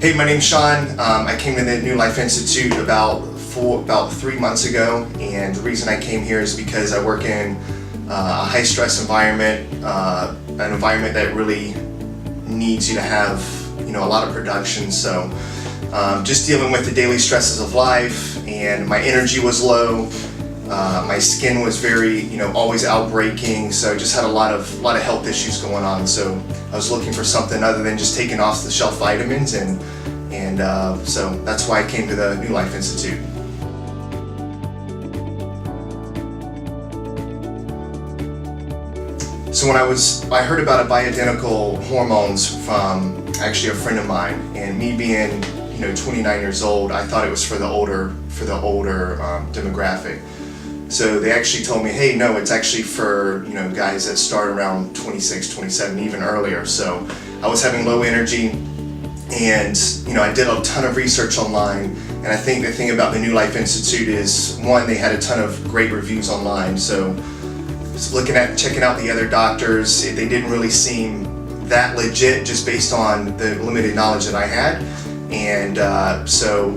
Hey, my name's Sean. I came to the New Life Institute about 3 months ago, and the reason I came here is because I work in a high-stress environment, an environment that really needs you to have, a lot of production. So just dealing with the daily stresses of life, and my energy was low. My skin was very, always outbreaking. So just had a lot of health issues going on. So I was looking for something other than just taking off the shelf vitamins, and so that's why I came to the New Life Institute. So when I heard about bioidentical hormones from actually a friend of mine, and me being 29 years old, I thought it was for the older demographic. So they actually told me, hey, no, it's actually for guys that start around 26, 27, even earlier. So I was having low energy, and I did a ton of research online. And I think the thing about the New Life Institute is, one, they had a ton of great reviews online. So checking out the other doctors, they didn't really seem that legit just based on the limited knowledge that I had. And so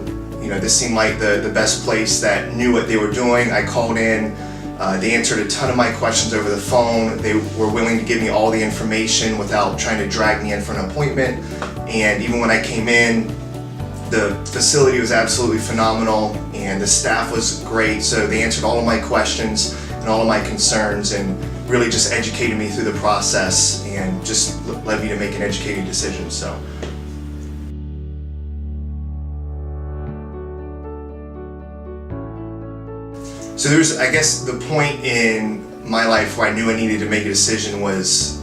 this seemed like the best place that knew what they were doing. I called in, they answered a ton of my questions over the phone. They were willing to give me all the information without trying to drag me in for an appointment. And even when I came in, the facility was absolutely phenomenal, and the staff was great. So they answered all of my questions and all of my concerns, and really just educated me through the process and just led me to make an educated decision. So there's, I guess, the point in my life where I knew I needed to make a decision was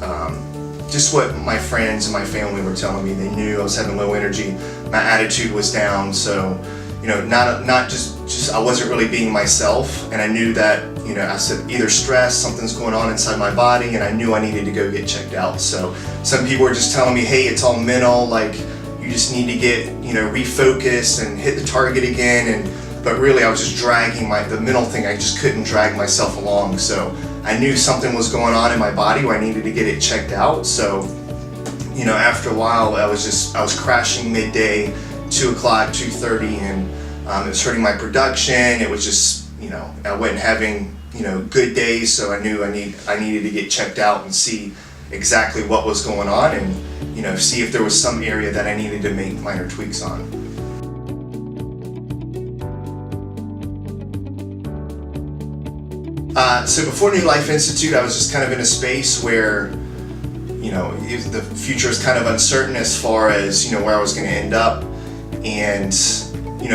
just what my friends and my family were telling me. They knew I was having low energy, my attitude was down, so not just I wasn't really being myself, and I knew that I said either stress, something's going on inside my body, and I knew I needed to go get checked out. So some people were just telling me, hey, it's all mental, like you just need to get refocused and hit the target again, but really I was just dragging the mental thing. I just couldn't drag myself along. So I knew something was going on in my body where I needed to get it checked out. So after a while I was crashing midday, 2 o'clock, 2:30, and it was hurting my production. It was just I wasn't having good days. So I knew I needed to get checked out and see exactly what was going on, and see if there was some area that I needed to make minor tweaks on. So before New Life Institute, I was just kind of in a space where, the future is kind of uncertain as far as, where I was going to end up. And,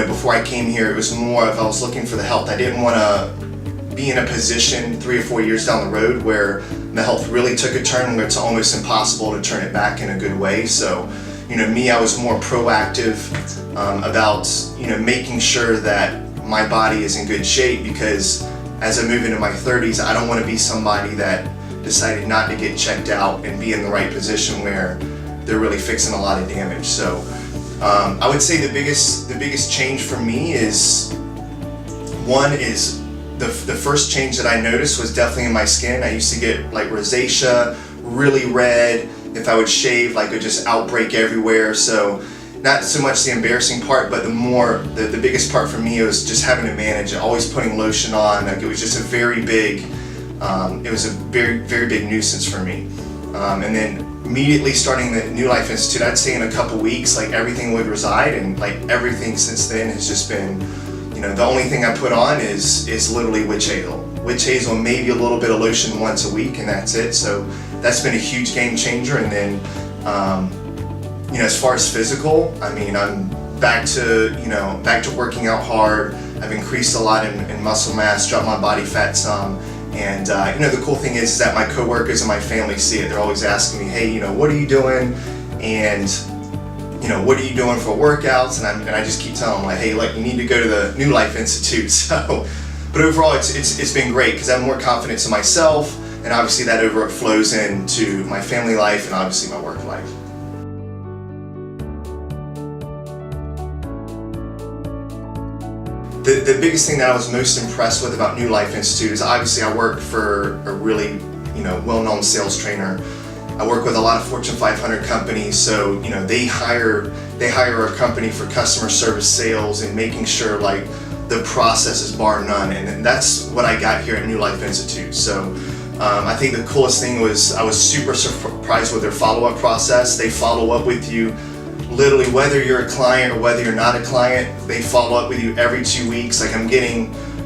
before I came here, it was more of I was looking for the health. I didn't want to be in a position 3 or 4 years down the road where the health really took a turn where it's almost impossible to turn it back in a good way. So, I was more proactive about, making sure that my body is in good shape, because as I move into my 30s, I don't want to be somebody that decided not to get checked out and be in the right position where they're really fixing a lot of damage. So I would say the biggest change for me is, one is the first change that I noticed was definitely in my skin. I used to get like rosacea, really red. If I would shave, like it would just outbreak everywhere. So not so much the embarrassing part, but the biggest part for me was just having to manage it, always putting lotion on. Like it was just a very big nuisance for me. And then immediately starting the New Life Institute, I'd say in a couple weeks, like everything would reside, and like everything since then has just been, the only thing I put on is literally witch hazel, maybe a little bit of lotion once a week, and that's it. So that's been a huge game changer. And then, as far as physical, I'm back to working out hard. I've increased a lot in muscle mass, dropped my body fat some. And the cool thing is that my coworkers and my family see it. They're always asking me, hey, what are you doing? And what are you doing for workouts? And I just keep telling them, like, hey, you need to go to the New Life Institute. So, but overall, it's been great because I have more confidence in myself, and obviously that overflows into my family life and obviously my work life. The biggest thing that I was most impressed with about New Life Institute is obviously I work for a really well-known sales trainer, I work with a lot of Fortune 500 companies, so they hire our company for customer service, sales, and making sure like the process is bar none, and that's what I got here at New Life Institute. So I think the coolest thing was I was super surprised with their follow-up process. They follow up with you literally whether you're a client or whether you're not a client. They follow up with you every 2 weeks. Like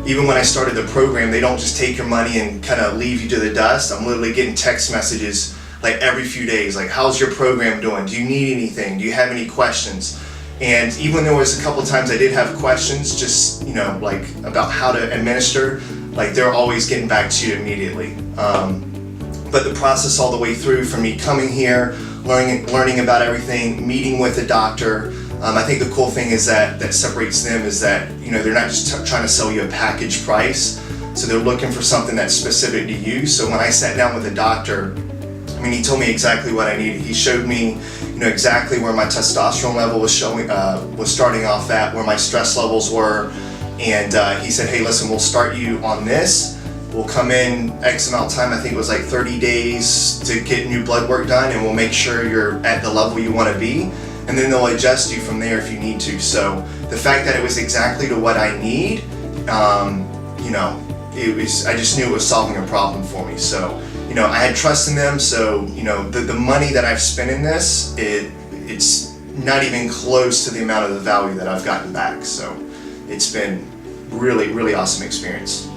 even when I started the program, they don't just take your money and kind of leave you to the dust. I'm literally getting text messages like every few days, like, how's your program doing? Do you need anything? Do you have any questions? And even there was a couple of times I did have questions, just like about how to administer, like they're always getting back to you immediately. But the process all the way through, from me coming here, learning about everything, meeting with a doctor, I think the cool thing is that separates them is that they're not just trying to sell you a package price, so they're looking for something that's specific to you. So when I sat down with a doctor, he told me exactly what I needed. He showed me, exactly where my testosterone level was starting off at, where my stress levels were, and he said, hey, listen, we'll start you on this. We'll come in X amount of time, I think it was like 30 days to get new blood work done, and we'll make sure you're at the level you want to be, and then they'll adjust you from there if you need to. So the fact that it was exactly to what I need, I just knew it was solving a problem for me. So I had trust in them. So the money that I've spent in this, it's not even close to the amount of the value that I've gotten back. So it's been really, really awesome experience.